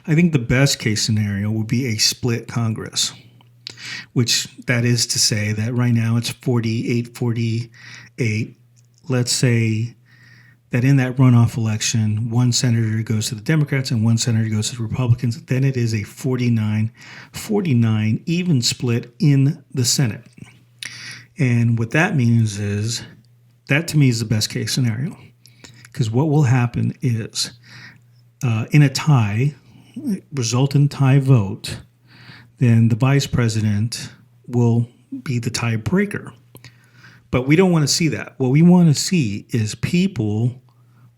I think the best case scenario would be a split Congress, which that is to say that right now it's 48-48. Let's say that in that runoff election, one senator goes to the Democrats and one senator goes to the Republicans. Then it is a 49-49 even split in the Senate. And what that means is that to me is the best case scenario. Because what will happen is in a tie, resultant tie vote, then the vice president will be the tiebreaker. But we don't want to see that. What we want to see is people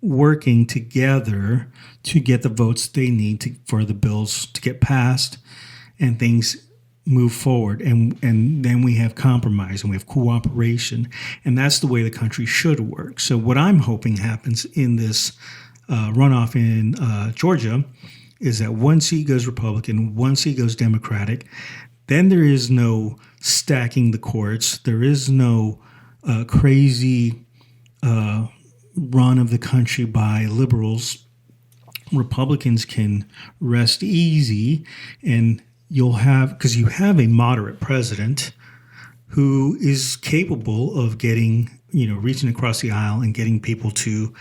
working together to get the votes they need for the bills to get passed and things move forward. And then we have compromise and we have cooperation. And that's the way the country should work. So what I'm hoping happens in this runoff in Georgia is that one seat goes Republican, one seat goes Democratic. Then there is no stacking the courts. There is no crazy run of the country by liberals. Republicans can rest easy, and you'll have, because you have a moderate president who is capable of getting, reaching across the aisle and getting people to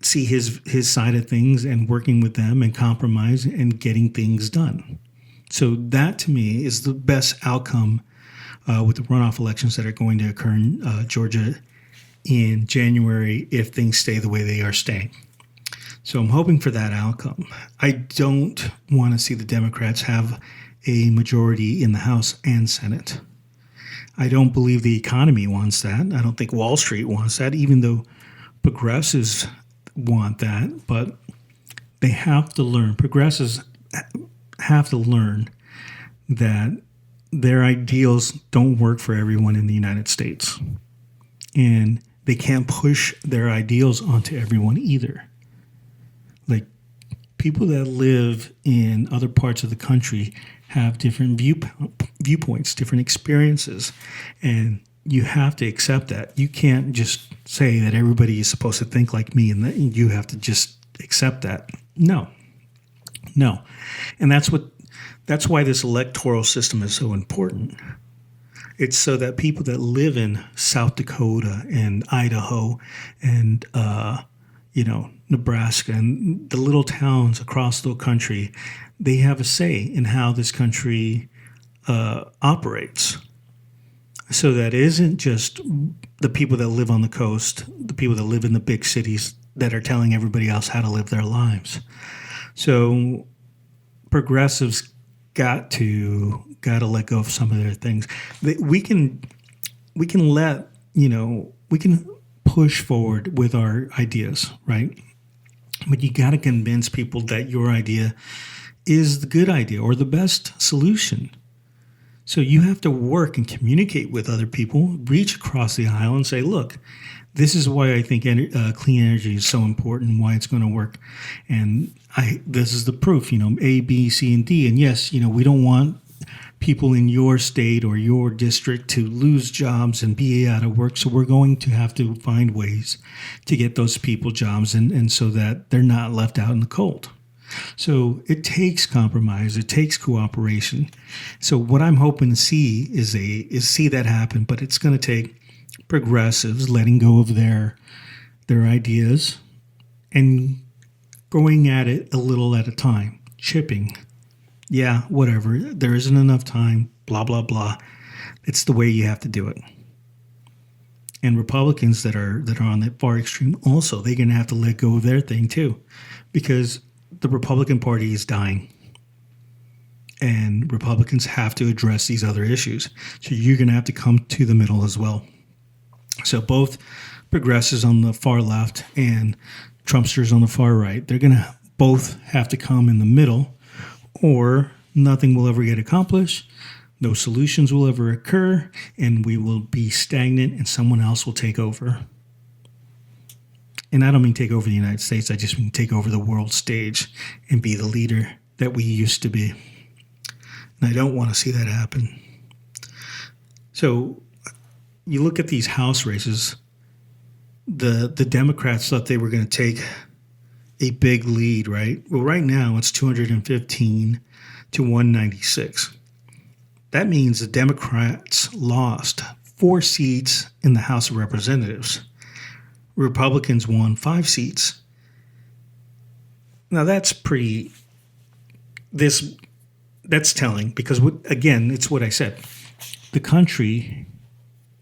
see his side of things and working with them and compromise and getting things done. So that to me is the best outcome with the runoff elections that are going to occur in Georgia in January if things stay the way they are staying. So I'm hoping for that outcome. I don't want to see the Democrats have a majority in the House and Senate. I don't believe the economy wants that. I don't think Wall Street wants that, even though progressives want that. But they have to learn, progressives have to learn that their ideals don't work for everyone in the United States. And they can't push their ideals onto everyone either. Like, people that live in other parts of the country have different viewpoints, different experiences, and you have to accept that. You can't just say that everybody is supposed to think like me and that you have to just accept that. No. And that's why this electoral system is so important. It's so that people that live in South Dakota and Idaho and Nebraska and the little towns across the country, they have a say in how this country operates. So that isn't just the people that live on the coast, the people that live in the big cities that are telling everybody else how to live their lives. So progressives got to let go of some of their things. We can push forward with our ideas, right? But you got to convince people that your idea is the good idea or the best solution. So you have to work and communicate with other people, reach across the aisle and say, look, this is why I think clean energy is so important, why it's going to work. And this is the proof, A, B, C, and D. And yes, we don't want people in your state or your district to lose jobs and be out of work. So we're going to have to find ways to get those people jobs and so that they're not left out in the cold. So it takes compromise, it takes cooperation. So what I'm hoping to see is see that happen, but it's going to take progressives letting go of their ideas and going at it a little at a time, chipping. Yeah, whatever. There isn't enough time, blah, blah, blah. It's the way you have to do it. And Republicans that are on the far extreme also, they're going to have to let go of their thing too, because the Republican Party is dying. And Republicans have to address these other issues. So you're going to have to come to the middle as well. So both progressives on the far left and Trumpsters on the far right, they're going to both have to come in the middle, or nothing will ever get accomplished, no solutions will ever occur, and we will be stagnant and someone else will take over. And I don't mean take over the United States, I just mean take over the world stage and be the leader that we used to be. And I don't want to see that happen. So you look at these House races, the Democrats thought they were going to take a big lead, right? Well, right now it's 215 to 196. That means the Democrats lost 4 seats in the House of Representatives. Republicans won 5 seats. Now that's that's telling because, again, it's what I said. The country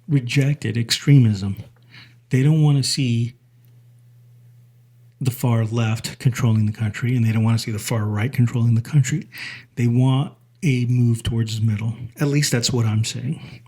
rejected extremism. They don't want to see the far left controlling the country, and they don't want to see the far right controlling the country. They want a move towards the middle. At least that's what I'm saying.